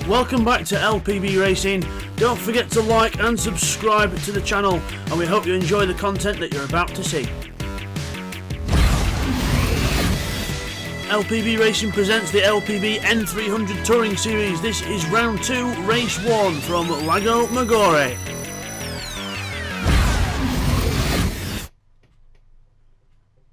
Welcome back to LPB Racing. Don't forget to like and subscribe to the channel, and we hope you enjoy the content that you're about to see. LPB Racing presents the LPB N300 Touring Series. This is round 2, race 1 from LAGO, MAGGIORE.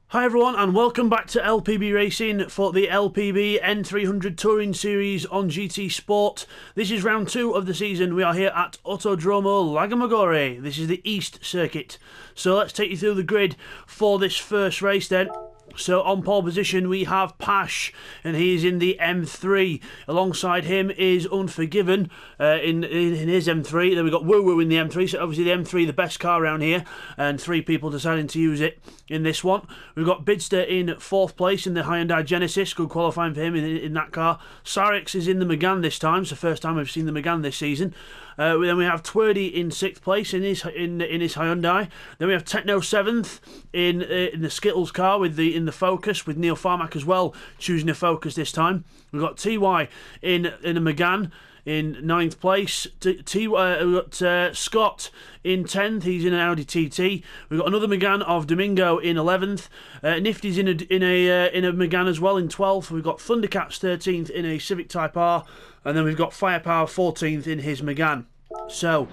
Hi everyone, and welcome back to LPB Racing for the LPB N300 Touring Series on GTSport. This is round 2 of the season. We are here at Autodromo LAGO MAGGIORE. This is the East Circuit. So let's take you through the grid for this first race then. So on pole position we have Pash, and he's in the M3. Alongside him is Unforgiven in his M3. Then we've got Woo Woo in the M3. So obviously the M3, the best car around here, and 3 people deciding to use it in this one. We've got Bidster in 4th place in the Hyundai Genesis. Good qualifying for him in that car. Sarix is in the Megane this time. It's the first time we've seen the Megane this season. Then we have Twerdy in 6th place in his Hyundai. Then we have Techno 7th in the Skittles car in the Focus, with Neil Farmack as well choosing a Focus this time. We've got TY in a Megane in 9th place. We've got Scott in 10th. He's in an Audi TT. We've got another Megane of Domingo in 11th. Nifty's in a Megane as well in 12th. We've got Thundercats 13th in a Civic Type R. And then we've got Firepower 14th in his Megane. So,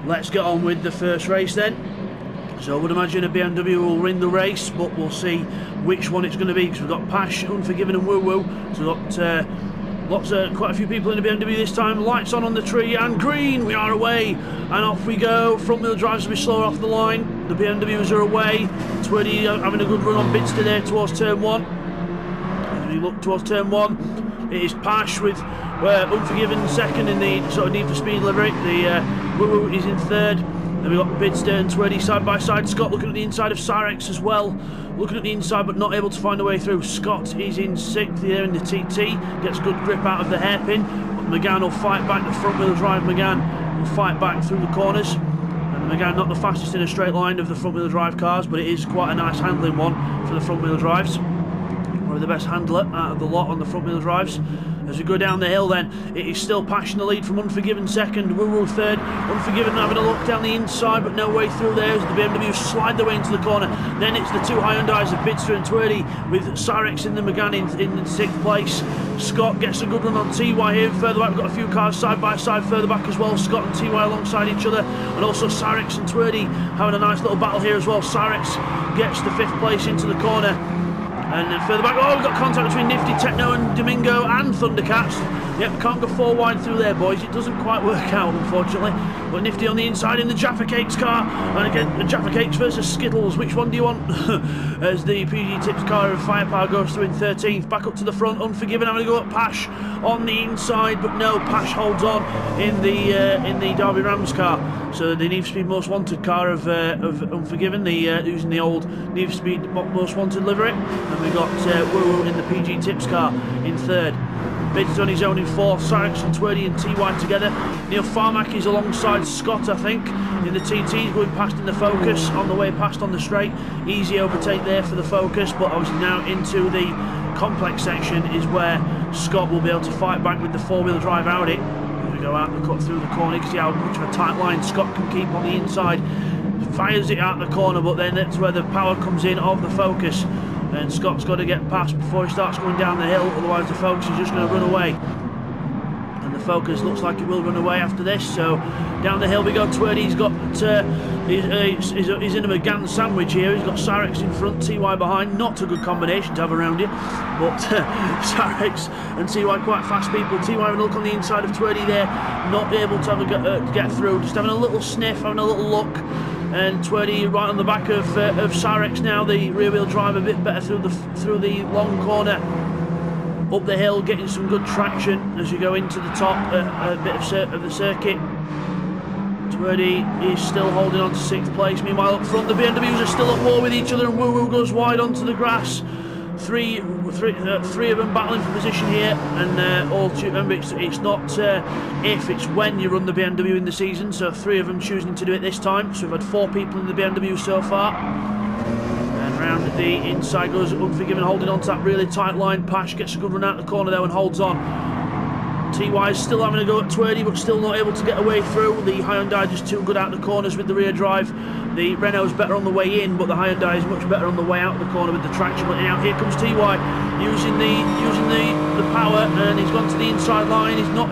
let's get on with the first race then. So I would imagine a BMW will win the race, but we'll see which one it's going to be, because we've got Pash, Unforgiven and Woo Woo. So we've got quite a few people in the BMW this time. Lights on the tree, and green, we are away. And off we go. Front wheel drives will be slower off the line. The BMWs are away. Twerdy having a good run on Bidster there towards turn 1. As we look towards turn 1, it is Pash with Unforgiven second in the sort of Need for Speed livery. The Woo Woo is in 3rd. Then we've got Bidster and Twerdy side by side. Scott looking at the inside of Sarix as well. Looking at the inside but not able to find a way through. Scott is in 6th there in the TT. Gets good grip out of the hairpin. But Megane will fight back. The front wheel drive Megane will fight back through the corners. And the Megane not the fastest in a straight line of the front wheel drive cars, but it is quite a nice handling one for the front wheel drives. Probably the best handler out of the lot on the front wheel drives. As we go down the hill then, it is still Pash in the lead from Unforgiven second, Woo Woo 3rd. Unforgiven having a look down the inside, but no way through there as the BMW slide their way into the corner. Then it's the 2 Hyundais of Bidster and Twerdy, with Sarix in the Megane in 6th place. Scott gets a good run on TY here. Further back, we've got a few cars side by side further back as well. Scott and TY alongside each other, and also Sarix and Twerdy having a nice little battle here as well. Sarix gets the 5th place into the corner. And then further back, we've got contact between Nifty, Techno and Domingo and Thundercats. Yep, can't go 4 wide through there, boys. It doesn't quite work out, unfortunately. But Nifty on the inside in the Jaffa Cakes car. And again, the Jaffa Cakes versus Skittles. Which one do you want? As the PG Tips car of Firepower goes through in 13th. Back up to the front, Unforgiven having to go at Pash on the inside. But no, Pash holds on in the Derby Rams car. So the Need for Speed Most Wanted car of Unforgiven, using the old Need for Speed Most Wanted livery. And we've got Woo Woo in the PG Tips car in 3rd. Bid's on his own in 4th. Sarix and Twerdy and TY together. Neil Farmack is alongside Scott, I think, in the TT, going past in the Focus, on the way past on the straight. Easy overtake there for the Focus, but obviously now into the complex section is where Scott will be able to fight back with the 4-wheel drive Audi. As we go out and cut through the corner, you can see how much of a tight line Scott can keep on the inside. Fires it out the corner, but then that's where the power comes in of the Focus. And Scott's got to get past before he starts going down the hill, otherwise the Focus is just going to run away. And the Focus looks like it will run away after this, so down the hill we go. Twerdy's got, he's in a Megane sandwich here. He's got Sarix in front, TY behind. Not a good combination to have around you, but Sarix and TY quite fast people. TY having a look on the inside of Twerdy there, not able to have a get through, just having a little sniff, having a little look. And Twerdy right on the back of Sarix now, the rear wheel drive a bit better through the long corner. Up the hill, getting some good traction as you go into the top a bit of the circuit. Twerdy is still holding on to 6th place. Meanwhile up front, the BMWs are still at war with each other, and Woo Woo goes wide onto the grass. Three of them battling for position here, and remember it's not if, it's when you run the BMW in the season, so 3 of them choosing to do it this time. So we've had 4 people in the BMW so far. And round the inside goes Unforgiven, holding on to that really tight line. Pash gets a good run out the corner there and holds on. TY is still having a go at Twerdy, but still not able to get away through. The Hyundai just too good out the corners with the rear drive. The Renault's better on the way in, but the Hyundai is much better on the way out the corner with the traction. But now here comes TY using the power, and he's gone to the inside line. He's not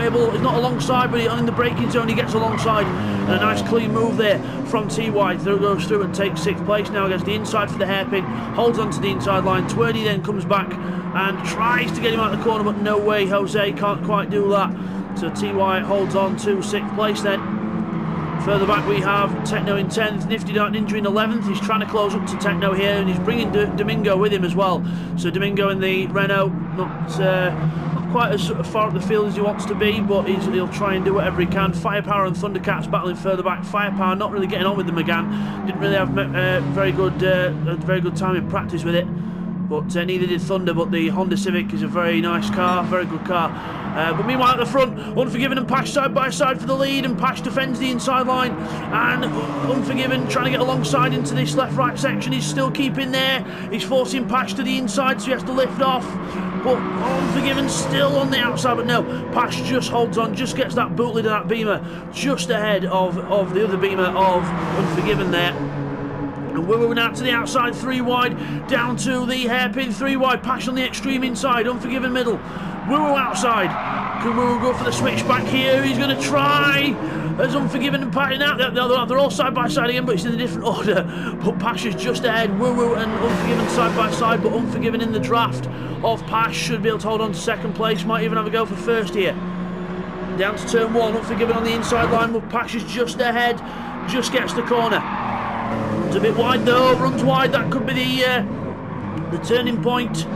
alongside, but in the braking zone he gets alongside. And a nice clean move there from TY. Goes through and takes 6th place now against the inside for the hairpin. Holds on to the inside line. Twerdy then comes back and tries to get him out of the corner, but no way, Jose can't quite do that. So TY holds on to 6th place then. Further back we have Techno in 10th, Nifty Dart Ninja in 11th. He's trying to close up to Techno here, and he's bringing Domingo with him as well. So Domingo in the Renault, not quite as far up the field as he wants to be, but he'll try and do whatever he can. Firepower and Thundercats battling further back. Firepower not really getting on with the Megane. Didn't really have very good time in practice with it. But neither did Thunder, but the Honda Civic is a very nice car, very good car. But meanwhile at the front, Unforgiven and Pash side by side for the lead, and Pash defends the inside line, and Unforgiven trying to get alongside into this left-right section. He's still keeping there. He's forcing Pash to the inside, so he has to lift off. But Unforgiven still on the outside, but no, Pash just holds on, just gets that bootlet of that Beamer just ahead of the other Beamer of Unforgiven there. And Woo now to the outside, 3 wide, down to the hairpin, 3 wide, Pash on the extreme inside, Unforgiven middle, Woo outside. Can Woo go for the switch back here? He's going to try, as Unforgiven and Pash, now they're all side by side again, but it's in a different order. But Pash is just ahead, Woo and Unforgiven side by side, but Unforgiven in the draft of Pash should be able to hold on to 2nd place, might even have a go for 1st here. Down to turn 1, Unforgiven on the inside line, but Pash is just ahead, just gets the corner. It's a bit wide though, runs wide, that could be the turning point,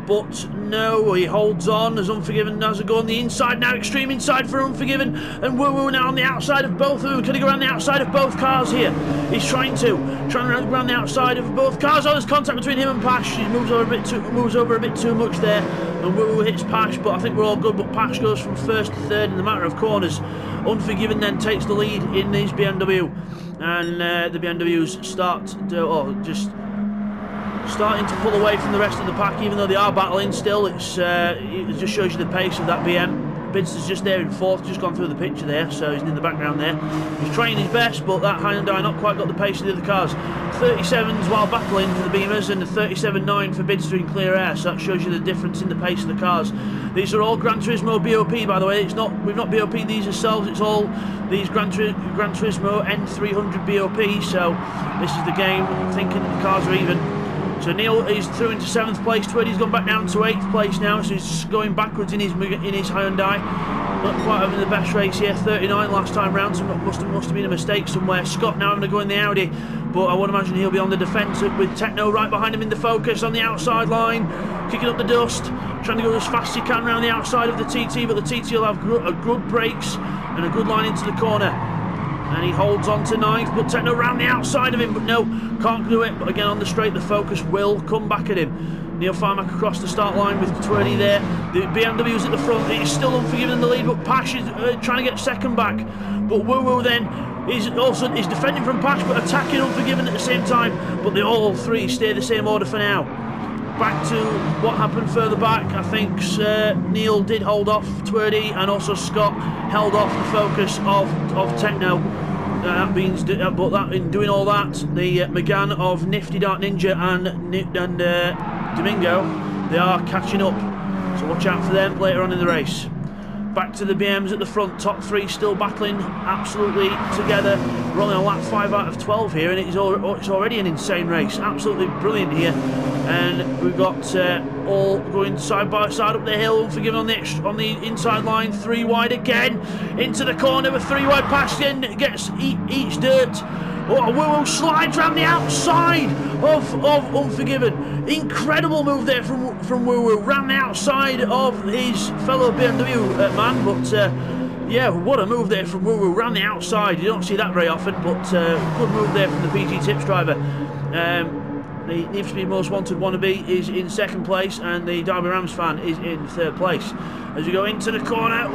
but no, he holds on as Unforgiven has a go on the inside now, extreme inside for Unforgiven, and Woo now on the outside of both of them. Can he go around the outside of both cars here? He's trying to around the outside of both cars. Oh, there's contact between him and Pash. He moves over a bit too much there, and Woo hits Pash, but I think we're all good. But Pash goes from 1st to 3rd in the matter of corners. Unforgiven then takes the lead in his BMW, and the BMWs just starting to pull away from the rest of the pack, even though they are battling still. It just shows you the pace of that BM. Bidster's just there in 4th, just gone through the picture there, so he's in the background there. He's trying his best, but that Hyundai not quite got the pace of the other cars. 37s while battling for the Beamers, and a 37.9 for Bidster in clear air, so that shows you the difference in the pace of the cars. These are all Gran Turismo BOP, by the way. We've not BOP these ourselves, it's all these Gran Turismo N300 BOP, so this is the game, thinking the cars are even. So Neil is through into 7th place. Twerdy's gone back down to 8th place now, so he's going backwards in his Hyundai. Not quite having the best race here. 39 last time round, so must have been a mistake somewhere. Scott now having to go in the Audi, but I would imagine he'll be on the defence with Techno right behind him in the focus on the outside line, kicking up the dust, trying to go as fast as he can around the outside of the TT, but the TT will have good brakes and a good line into the corner. And he holds on to 9th, but Techno around the outside of him, but no, can't do it. But again on the straight, the focus will come back at him. Neil Farmack across the start line with Twerdy there. The BMW's at the front, it's still Unforgiven in the lead, but Pash is trying to get 2nd back. But Woo then is defending from Pash, but attacking Unforgiven at the same time. But they all 3 stay the same order for now. Back to what happened further back. I think Neil did hold off Twerdy, and also Scott held off the focus of Techno. That means, but in doing all that, the Megane of Nifty Dart Ninja and Domingo, they are catching up. So watch out for them later on in the race. Back to the BMs at the front, top 3 still battling absolutely together. We're only on lap 5 out of 12 here, and it's already an insane race. Absolutely brilliant here. And we've got all going side by side up the hill. Unforgiven on the inside line, 3 wide again into the corner with 3 wide pass in, eats dirt. Oh, Woo slides around the outside of Unforgiven. Incredible move there from Woo, round the outside of his fellow BMW man. But yeah, what a move there from Woo, round the outside. You don't see that very often, but good move there from the PG Tips driver. The Need for Speed Most Wanted wannabe is in 2nd place, and the Derby Rams fan is in 3rd place. As we go into the corner,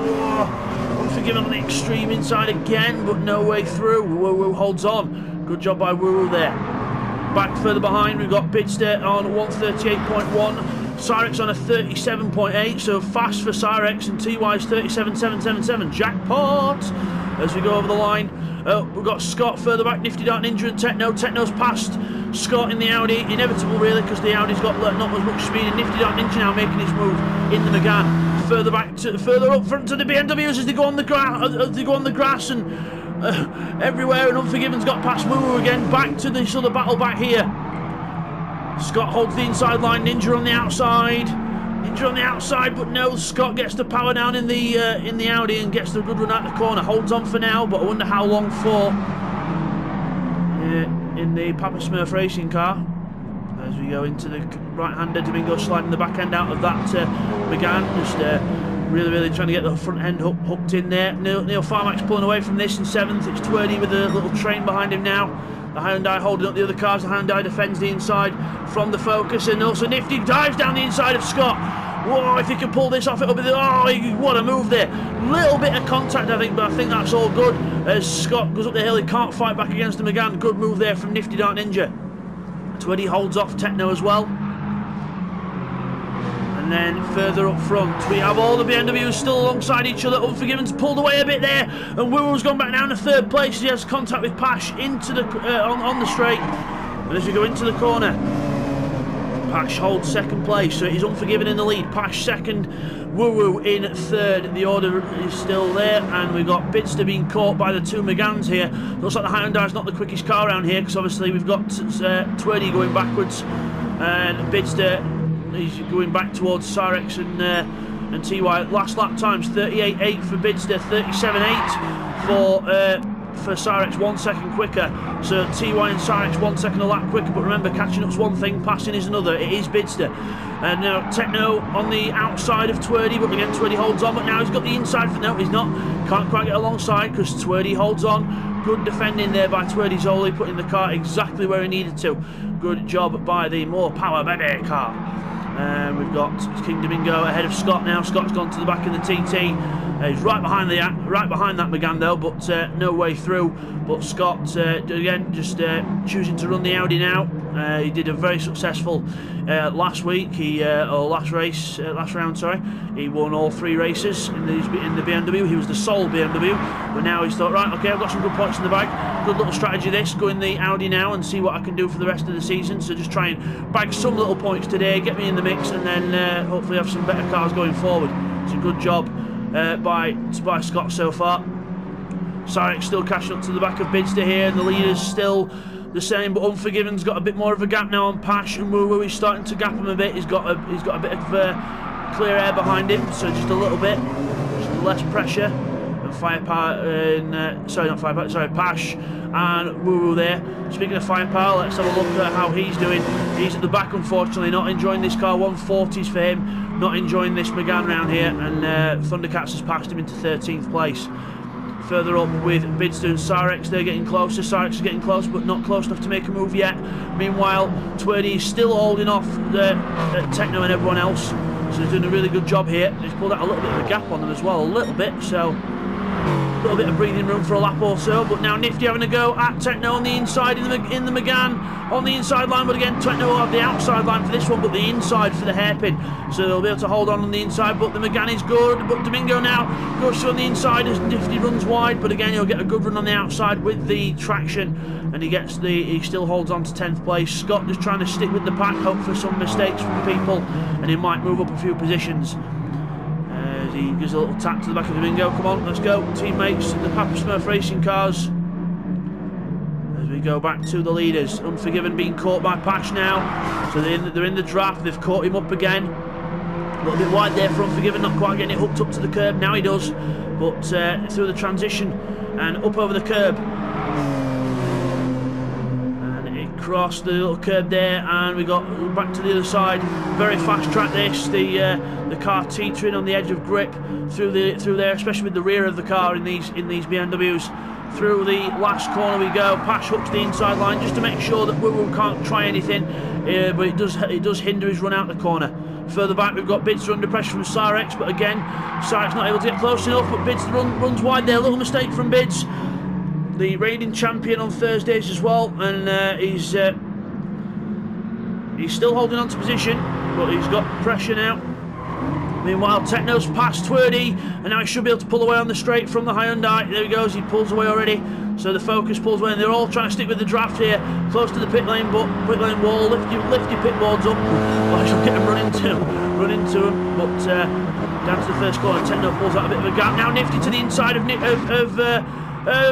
Unforgiven on the extreme inside again, but no way through. Woo holds on. Good job by Woo there. Back further behind, we've got Bidster on 138.1. Cyrex on a 37.8, so fast for Cyrex, and TY's 37.777. Jackpot! As we go over the line, we've got Scott further back, Nifty Dark Ninja and Techno. Techno's past Scott in the Audi, inevitable really, because the Audi's got not as much speed, and Nifty Dark Ninja now making his move in the McGann. Further up front to the BMWs as they go on the grass, and everywhere, and Unforgiven's got past Moo again. Back to this other battle back here. Scott holds the inside line, Ninja on the outside. Ninja on the outside, but no, Scott gets the power down in the Audi and gets the good run out the corner. Holds on for now, but I wonder how long for in the Papa Smurf racing car. As we go into the right-hander, Domingo sliding the back end out of that McGann. Just really trying to get the front end hooked in there. Neil Farmax pulling away from this in 7th. It's Twerdy with a little train behind him now. The Hyundai holding up the other cars. The Hyundai defends the inside from the Focus, and also Nifty dives down the inside of Scott. Whoa, if he can pull this off, it'll be what a move there. Little bit of contact, I think, but I think that's all good. As Scott goes up the hill, he can't fight back against the McGann. Good move there from Nifty Dark Ninja. Twerdy holds off Techno as well. And then further up front, we have all the BMWs still alongside each other. Unforgiven's pulled away a bit there, and Woo-Woo's gone back down to 3rd place. He has contact with Pash into the on the straight. And as we go into the corner, Pash holds 2nd place, so it is Unforgiven in the lead. Pash 2nd, Woo-Woo in 3rd. The order is still there, and we've got Bidster being caught by the 2 McGanns here. Looks like the Hyundai's not the quickest car around here, because obviously we've got Twerdy going backwards, and Bidster, he's going back towards Cyrex and TY. Last lap times 38.8 for Bidster, 37.8 for Cyrex, 1 second quicker. So TY and Cyrex 1 second a lap quicker, but remember, catching up's one thing, passing is another. It is Bidster. And now Techno on the outside of Twerdy, but again Twerdy holds on, but now he's got the inside for no, he's not. Can't quite get alongside because Twerdy holds on. Good defending there by Twerdy Zoli, putting the car exactly where he needed to. Good job by the More Power Baby car. We've got King Domingo ahead of Scott now. Scott's gone to the back of the TT. He's right behind that McGann though, but no way through. But Scott again just choosing to run the Audi now. He did a very successful last week. Last round. Sorry, he won all 3 races in the BMW. He was the sole BMW, but now he's thought, right, okay, I've got some good points in the bag. Good little strategy this. Go in the Audi now and see what I can do for the rest of the season. So just try and bag some little points today, get me in the mix, and then hopefully have some better cars going forward. It's a good job by Scott so far. Cyrex still catching up to the back of Bidster here, and the leader's still the same, but Unforgiven's got a bit more of a gap now on Pash, and Woo-Woo is starting to gap him a bit. He's got a bit of clear air behind him, so just a little bit, just less pressure. And Pash and Woo-Woo there. Speaking of firepower, let's have a look at how he's doing. He's at the back, unfortunately, not enjoying this car. 140s for him, not enjoying this McGann round here, and Thundercats has passed him into 13th place. Further up with Bidster and Cyrex, they're getting closer. Cyrex is getting close, but not close enough to make a move yet. Meanwhile, Twerdy is still holding off Techno and everyone else, so he's doing a really good job here. He's pulled out a little bit of a gap on them as well, a little bit, so a little bit of breathing room for a lap or so. But now Nifty having a go at Techno on the inside in the McGann on the inside line, but again Techno will have the outside line for this one, but the inside for the hairpin, so they'll be able to hold on the inside. But the McGann is good, but Domingo now goes on the inside as Nifty runs wide, but again he'll get a good run on the outside with the traction, and he still holds on to 10th place. Scott just trying to stick with the pack, hope for some mistakes from people, and he might move up a few positions. He gives a little tap to the back of Domingo. Come on, let's go, teammates in the Papa Smurf racing cars. As we go back to the leaders, Unforgiven being caught by Pash now, so they're in the draft. They've caught him up again. A little bit wide there for Unforgiven, not quite getting it hooked up to the curb. Now he does, but through the transition and up over the curb. Across the little curb there, and we got back to the other side. Very fast track this. The car teetering on the edge of grip through there, especially with the rear of the car in these BMWs. Through the last corner we go. Pash hooks the inside line just to make sure that Woo-Woo can't try anything, but it does hinder his run out the corner. Further back we've got Bidster under pressure from Cyrex, but again Cyrex not able to get close enough, but Bidster runs wide there. Little mistake from Bids, the reigning champion on Thursdays as well, and he's He's still holding on to position, but he's got pressure now. Meanwhile, Techno's past Twerdy, and now he should be able to pull away on the straight from the Hyundai. There he goes, he pulls away already. So the Focus pulls away, and they're all trying to stick with the draft here, close to the pit lane wall. Lift your pit boards up. I shall get him run into him. But down to the first corner, Techno pulls out a bit of a gap. Now Nifty to the inside of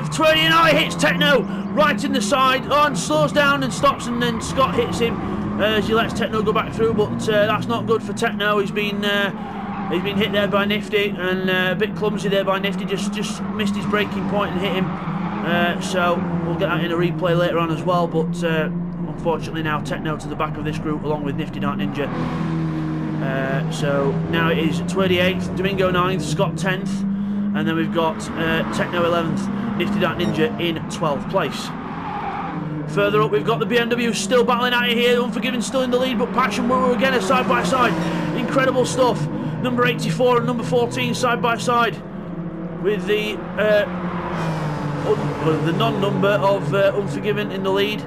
Twerdy, and he hits Techno right in the side. And slows down and stops, and then Scott hits him as he lets Techno go back through. But that's not good for Techno. He's been hit there by Nifty, and a bit clumsy there by Nifty. Just missed his braking point and hit him. So we'll get that in a replay later on as well. But unfortunately now Techno to the back of this group along with Nifty Dark Ninja. So now it is Twerdy 8th, Domingo 9th, Scott 10th, and then we've got Techno 11th, Nifty Dark Ninja in 12th place. Further up, we've got the BMW still battling out here. Unforgiven still in the lead, but Passion Woo again are side by side. Incredible stuff. Number 84 and number 14 side by side, with the non-number of Unforgiven in the lead.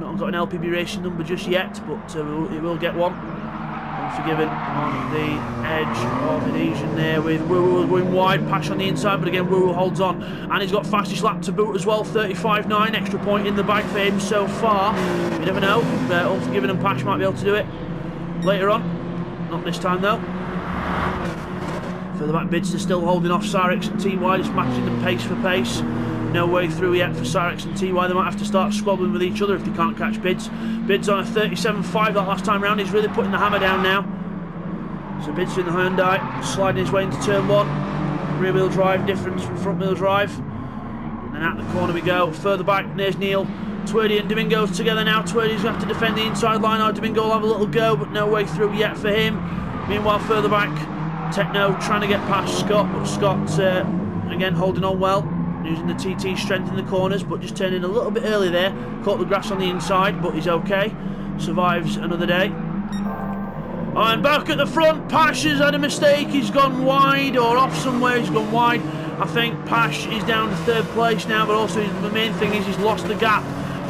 Not got an LPB Racing number just yet, but it will get one. Unforgiven on the edge of the Asian there, with Woo going wide, Pash on the inside, but again Woo holds on, and he's got fastest lap to boot as well, 35.9, extra point in the bag for him so far. You never know, Unforgiven and Pash might be able to do it later on, not this time though. Further back, Bidster still holding off Cyrex and TY, just matching them pace for pace. No way through yet for Cyrex and TY. They might have to start squabbling with each other if they can't catch Bids. Bids on a 37.5 that last time round. He's really putting the hammer down now. So Bidster in the Hyundai, sliding his way into turn 1. Rear wheel drive difference from front wheel drive. And then out the corner we go. Further back, there's Neil. Twerdy and Domingo's together now. Twerdy's going to have to defend the inside line. Now Domingo will have a little go, but no way through yet for him. Meanwhile, further back, Techno trying to get past Scott, but Scott again holding on well, using the TT strength in the corners, but just turning a little bit early there. Caught the grass on the inside, but he's okay. Survives another day. And back at the front, Pash has had a mistake. He's gone wide, or off somewhere. He's gone wide. I think Pash is down to 3rd place now, but also the main thing is he's lost the gap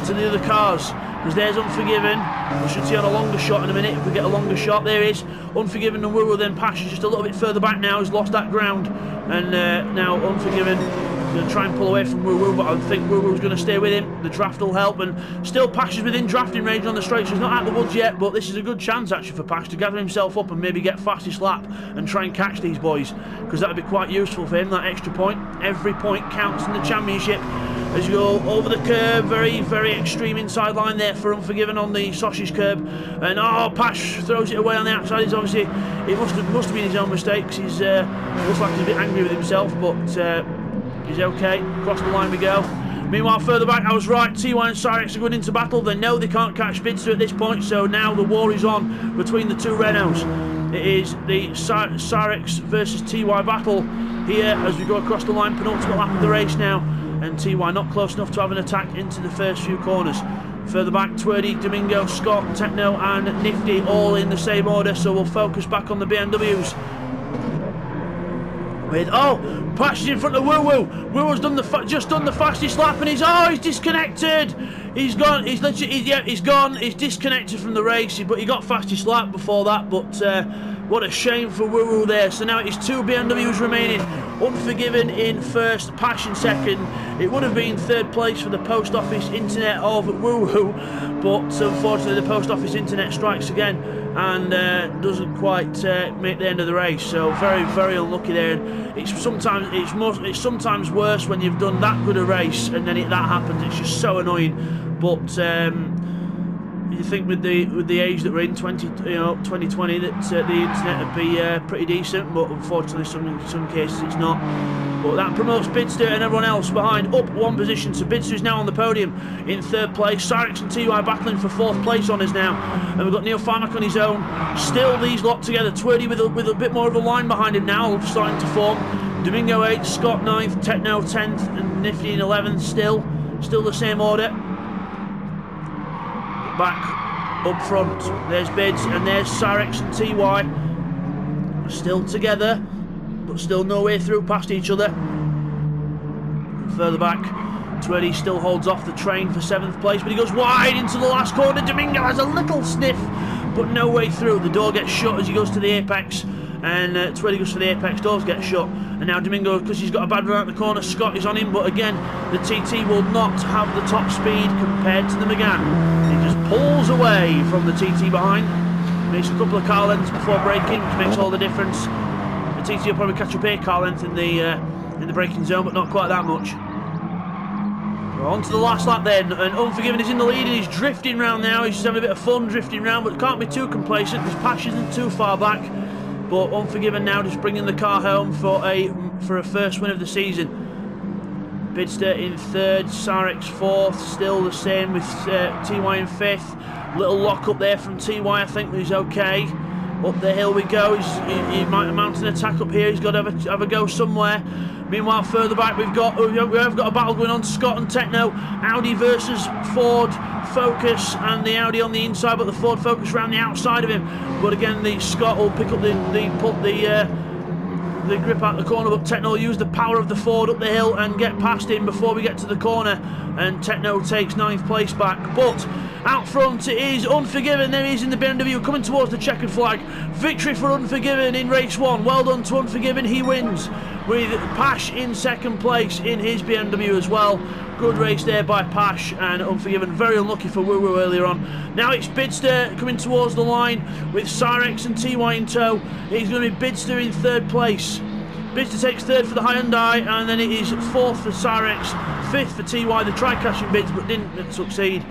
to the other cars. Because there's Unforgiven. We should see on a longer shot in a minute if we get a longer shot. There is Unforgiven and Woo. Then Pash is just a little bit further back now. He's lost that ground, and now Unforgiven is going to try and pull away from Woo, but I think Woo's going to stay with him. The draft will help, and still Pash is within drafting range on the straight, so he's not out the woods yet. But this is a good chance actually for Pash to gather himself up and maybe get fastest lap and try and catch these boys, because that would be quite useful for him. That extra point, every point counts in the championship. As you go over the curb, very, very extreme inside line there for Unforgiven on the sausage curb, and Pash throws it away on the outside. He's obviously, it must have been his own mistake, because he's looks like he's a bit angry with himself, but he's okay. Across the line we go. Meanwhile, further back, I was right. TY and Cyrex are going into battle. They know they can't catch Bidster at this point, so now the war is on between the two Renaults. It is the Cyrex versus TY battle here as we go across the line. Penultimate lap of the race now, and TY not close enough to have an attack into the first few corners. Further back, Twerdy, Domingo, Scott, Techno and Nifty all in the same order, so we'll focus back on the BMWs. With Pash is in front of Woo. Woo's just done the fastest lap, and he's disconnected. He's gone. He's gone. He's disconnected from the race, but he got fastest lap before that. But what a shame for Woo there. So now it is 2 BMWs remaining. Unforgiven in first, Pash in second. It would have been 3rd place for the post office internet of Woo, but unfortunately the post office internet strikes again and doesn't quite make the end of the race. So very, very unlucky there. And it's sometimes worse when you've done that good a race and then that happens. It's just so annoying. But you think with the age that we're in, 2020, that the internet would be pretty decent, but unfortunately in some cases it's not. But that promotes Bidster and everyone else behind up 1 position, so Bidster is now on the podium in 3rd place. Cyrex and TY battling for 4th place on us now, and we've got Neil Farmack on his own. Still these lot together. Twerdy with a bit more of a line behind him now, starting to form. Domingo 8th, Scott 9th, Techno 10th, and Nifty in 11th. Still the same order. Back up front, there's Bids and there's Cyrex and TY, still together but still no way through past each other. Further back, Twirly still holds off the train for 7th place, but he goes wide into the last corner. Domingo has a little sniff, but no way through. The door gets shut as he goes to the apex, and Twirly goes to the apex, doors get shut, and now Domingo, because he's got a bad run out the corner, Scott is on him, but again, the TT will not have the top speed compared to the McGann. He just pulls away from the TT behind, makes a couple of car lengths before braking, which makes all the difference. The TT will probably catch up a car length in the braking zone, but not quite that much. On to the last lap then, and Unforgiven is in the lead and he's drifting round now. He's just having a bit of fun drifting round, but can't be too complacent because Pash isn't too far back. But Unforgiven now just bringing the car home for a first win of the season. Bidster in 3rd, Sarex 4th, still the same with TY in 5th. Little lock up there from TY, I think, but he's okay. Up the hill we go. He might mount an attack up here. He's got to have a go somewhere. Meanwhile, further back we have got a battle going on. Scott and Techno, Audi versus Ford Focus, and the Audi on the inside, but the Ford Focus around the outside of him. But again, the Scott will pick up the grip out the corner, but Techno will use the power of the Ford up the hill and get past him before we get to the corner, and Techno takes 9th place back. But out front it is Unforgiven. There he is in the BMW coming towards the checkered flag. Victory for Unforgiven in race 1. Well done to Unforgiven. He wins with Pash in 2nd place in his BMW as well. Good race there by Pash, and Unforgiven very unlucky for Woo Woo earlier on. Now it's Bidster coming towards the line with Cyrex and TY in tow. He's going to be Bidster in 3rd place. Bidster takes 3rd for the Hyundai, and then it is 4th for Cyrex, 5th for TY. The tried cashing bids but didn't succeed.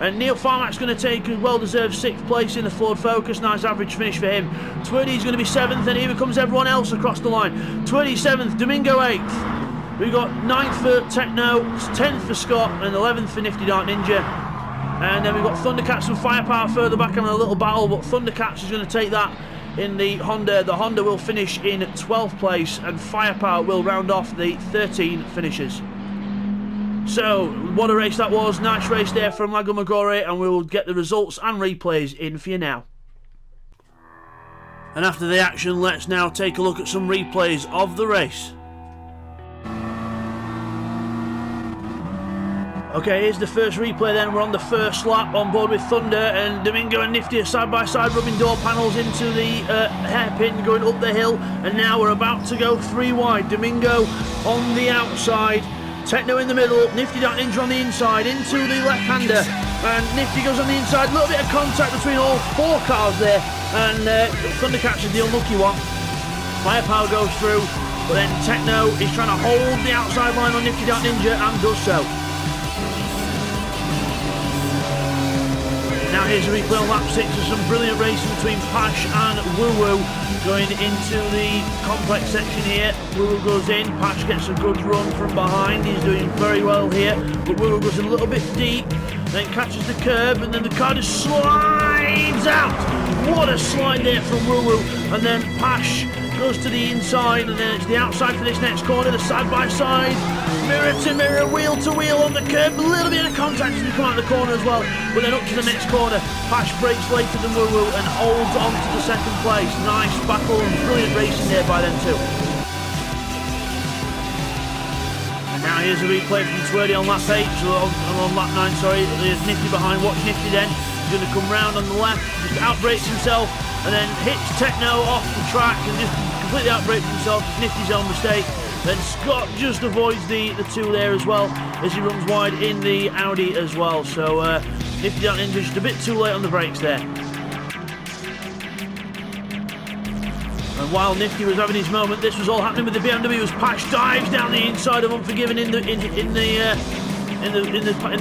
And Neil Farmack's going to take a well-deserved 6th place in the Ford Focus. Nice average finish for him. Twirly's going to be 7th, and here comes everyone else across the line. Twirly 7th, Domingo 8th. We've got 9th for Techno, 10th for Scott, and 11th for Nifty Dark Ninja. And then we've got Thundercats and Firepower further back on a little battle, but Thundercats is going to take that in the Honda. The Honda will finish in 12th place, and Firepower will round off the 13 finishers. So, what a race that was. Nice race there from LAGO MAGGIORE, and we will get the results and replays in for you now. And after the action, let's now take a look at some replays of the race. Okay, here's the first replay then. We're on the first lap on board with Thunder, and Domingo and Nifty are side by side rubbing door panels into the hairpin going up the hill, and now we're about to go 3 wide. Domingo on the outside, Techno in the middle, Nifty Dark Ninja on the inside, into the left-hander, and Nifty goes on the inside. A little bit of contact between all 4 cars there, and Thundercats is the unlucky one. Firepower goes through, but then Techno is trying to hold the outside line on Nifty Dark Ninja and does so. Now here's a replay on lap 6 of some brilliant racing between Pash and Woo Woo. Going into the complex section here, Woo Woo goes in, Pash gets a good run from behind, he's doing very well here, but Woo Woo goes a little bit deep, then catches the curb, and then the car just slides out. What a slide there from Woo Woo, and then Pash goes to the inside, and then it's the outside for this next corner, the side by side, mirror to mirror, wheel to wheel on the curb, a little bit of contact as we come out of the corner as well, but then up to the next corner, Pash brakes later than Woo Woo and holds on to the 2nd place. Nice battle and brilliant racing there by them too. And now here's a replay from Twirly on lap 8, so on lap 9, sorry, there's Nifty behind, watch Nifty then, he's going to come round on the left, just outbrakes himself, and then hits Techno off the track and just completely outbrakes himself. Nifty's own mistake. Then Scott just avoids the 2 there as well as he runs wide in the Audi as well. So Nifty Dark Ninja just a bit too late on the brakes there. And while Nifty was having his moment, this was all happening with the BMW as Pash dives down the inside of Unforgiven in the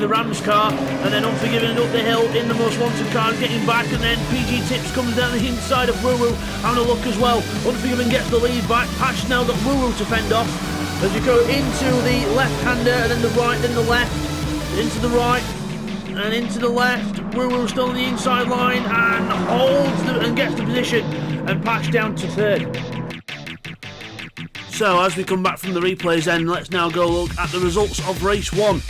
Rams car, and then Unforgiven up the hill in the most wanted car, getting back, and then PG Tips comes down the inside of Woo Woo, having a look as well. Unforgiven gets the lead back. Pash now got Woo Woo to fend off as you go into the left-hander, and then the right, then the left, into the right, and into the left. Woo Woo still on the inside line and holds and gets the position, and Pash down to 3rd. So as we come back from the replays then, let's now go look at the results of race 1.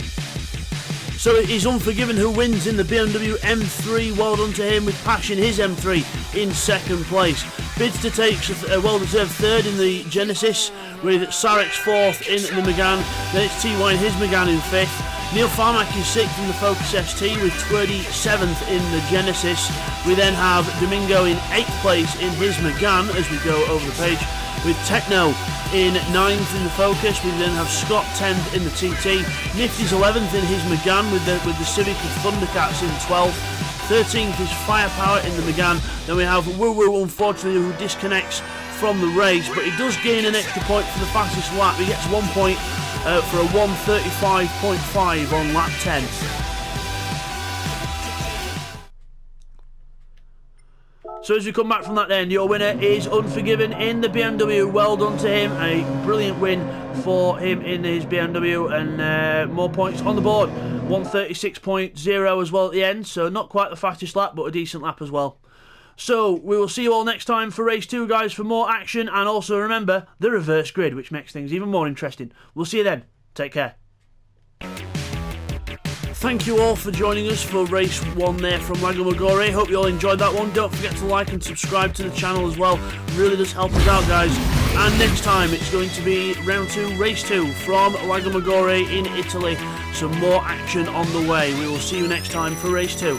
So it is Unforgiven who wins in the BMW M3, well done to him, with Pash in his M3 in 2nd place. Bidster takes a well-deserved 3rd in the Genesis, with Sarek 4th in the Megane. Then it's TY and his Megane in 5th. Neil Farmack is 6th in the Focus ST with 27th in the Genesis. We then have Domingo in 8th place in his Megane as we go over the page, with Techno in 9th in the Focus. We then have Scott 10th in the TT. Nifty's 11th in his Megane with the Civic of Thundercats in 12th. 13th is Firepower in the Megane. Then we have Woo Woo, unfortunately, who disconnects from the race, but he does gain an extra point for the fastest lap. He gets 1 point for a 1:35.5 on lap 10. So as we come back from that then, your winner is Unforgiven in the BMW. Well done to him. A brilliant win for him in his BMW, and more points on the board. 1:36.0 as well at the end, so not quite the fastest lap, but a decent lap as well. So we will see you all next time for race 2, guys, for more action, and also remember the reverse grid, which makes things even more interesting. We'll see you then. Take care. Thank you all for joining us for race 1 there from LAGO MAGGIORE. Hope you all enjoyed that one. Don't forget to like and subscribe to the channel as well. Really does help us out, guys. And next time it's going to be round 2, race 2 from LAGO MAGGIORE in Italy. Some more action on the way. We will see you next time for race 2.